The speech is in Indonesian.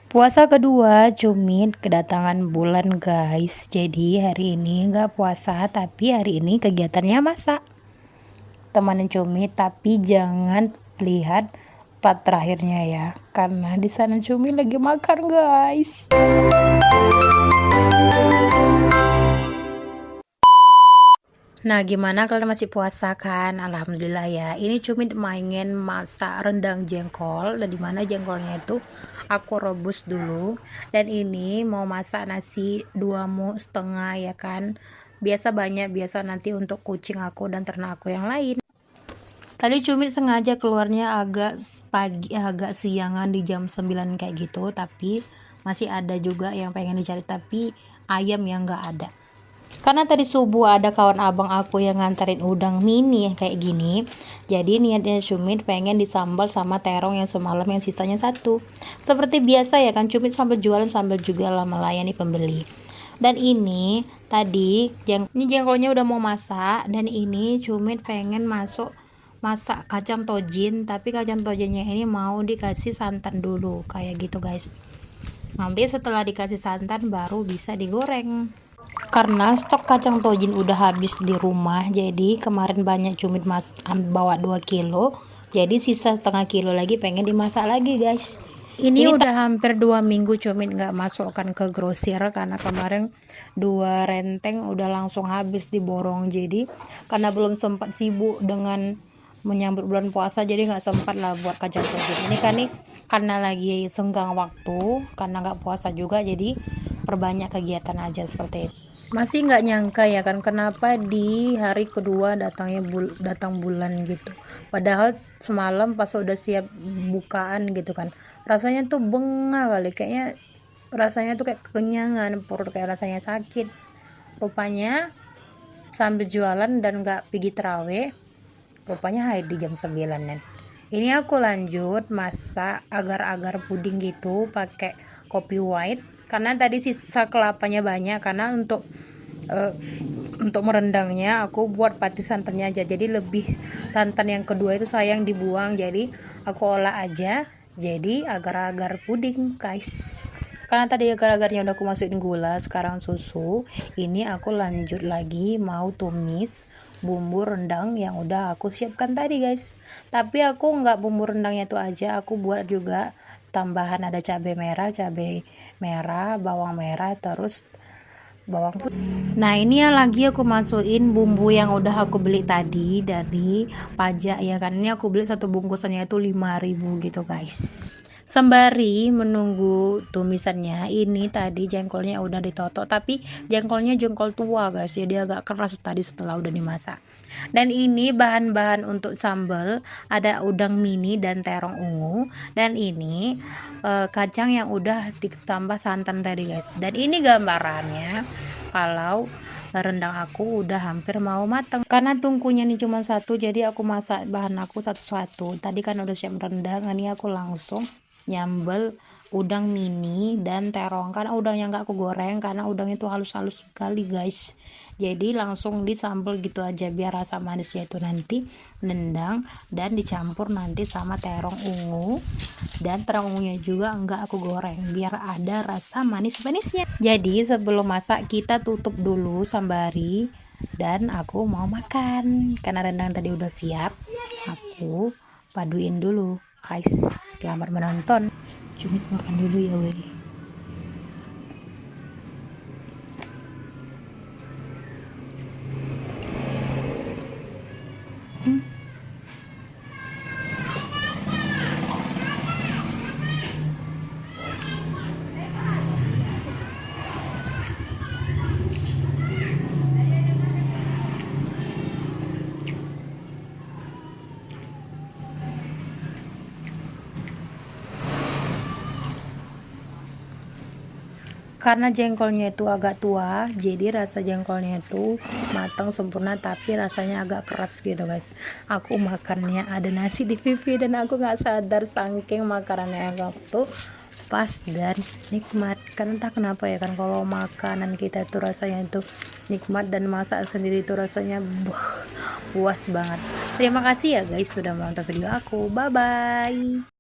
Puasa kedua, Cumit kedatangan bulan guys. Jadi hari ini nggak puasa, tapi hari ini kegiatannya masak. Temanin Cumit, tapi jangan lihat part terakhirnya ya, karena di sana Cumit lagi makan guys. Nah, gimana kalian masih puasa kan? Alhamdulillah ya. Ini Cumit mainin masak rendang jengkol, dan dimana jengkolnya itu aku rebus dulu. Dan ini mau masak nasi 2,5 ya kan. Biasa banyak, biasa nanti untuk kucing aku dan ternak aku yang lain. Tadi Cumit sengaja keluarnya agak pagi, agak siangan di jam 9 kayak gitu, tapi masih ada juga yang pengen dicari, tapi ayam yang nggak ada. Karena tadi subuh ada kawan abang aku yang nganterin udang mini kayak gini. Jadi niatnya Cumit pengen disambal sama terong yang semalam yang sisanya satu. Seperti biasa ya kan, Cumit sambil jualan sambil juga lah melayani pembeli. Dan ini tadi ini jengkolnya udah mau masak, dan ini Cumit pengen masak kacang tojin, tapi kacang tojinnya ini mau dikasih santan dulu kayak gitu guys. Nanti setelah dikasih santan baru bisa digoreng. Karena stok kacang tojin udah habis di rumah, jadi kemarin banyak Cumit bawa 2 kilo, jadi sisa setengah kilo lagi pengen dimasak lagi guys. Ini udah hampir 2 minggu Cumit nggak masukkan ke grosir, karena kemarin 2 renteng udah langsung habis diborong. Jadi karena belum sempat sibuk dengan menyambut bulan puasa, jadi nggak sempat lah buat kacang tojin ini kan nih, karena lagi senggang waktu, karena nggak puasa juga, jadi perbanyak kegiatan aja seperti itu. Masih nggak nyangka ya kan, kenapa di hari kedua datang bulan gitu, padahal semalam pas udah siap bukaan gitu kan, rasanya tuh bengah kali, kayaknya rasanya tuh kayak kekenyangan perut, kayak rasanya sakit. Rupanya sambil jualan dan nggak pergi terawih, rupanya haid di jam 9-an. Ini aku lanjut masak agar-agar puding gitu pakai kopi white, karena tadi sisa kelapanya banyak, karena untuk merendangnya aku buat pati santannya aja, jadi lebih santan yang kedua itu sayang dibuang, jadi aku olah aja jadi agar-agar puding guys. Karena tadi agar-agarnya udah aku masukin gula, sekarang susu. Ini aku lanjut lagi mau tumis bumbu rendang yang udah aku siapkan tadi guys. Tapi aku nggak bumbu rendangnya itu aja, aku buat juga tambahan, ada cabai merah, bawang merah, terus bawang putih. Nah ini ya lagi aku masukin bumbu yang udah aku beli tadi dari pajak ya kan. Ini aku beli satu bungkusannya itu 5.000 gitu guys. Sembari menunggu tumisannya, ini tadi jengkolnya udah ditotok, tapi jengkolnya jengkol tua guys, jadi agak keras tadi setelah udah dimasak. Dan ini bahan-bahan untuk sambal, ada udang mini dan terong ungu, dan ini kacang yang udah ditambah santan tadi guys. Dan ini gambarannya kalau rendang aku udah hampir mau matang, karena tungkunya nih cuma satu, jadi aku masak bahan aku satu-satu. Tadi kan udah siap rendang, ini aku langsung nyambel udang mini dan terong, karena udangnya nggak aku goreng, karena udang itu halus-halus sekali guys, jadi langsung disambel gitu aja biar rasa manisnya itu nanti nendang, dan dicampur nanti sama terong ungu, dan terong ungunya juga nggak aku goreng biar ada rasa manis-manisnya. Jadi sebelum masak kita tutup dulu sambari, dan aku mau makan karena rendang tadi udah siap, aku paduin dulu guys. Selamat menonton. Cumit makan dulu ya weh. Karena jengkolnya itu agak tua, jadi rasa jengkolnya itu matang sempurna, tapi rasanya agak keras gitu guys. Aku makannya ada nasi di pipi, dan aku nggak sadar saking makanannya waktu pas dan nikmat. Karena entah kenapa ya kan, kalau makanan kita itu rasanya itu nikmat, dan masak sendiri itu rasanya puas banget. Terima kasih ya guys sudah menonton video aku. Bye bye.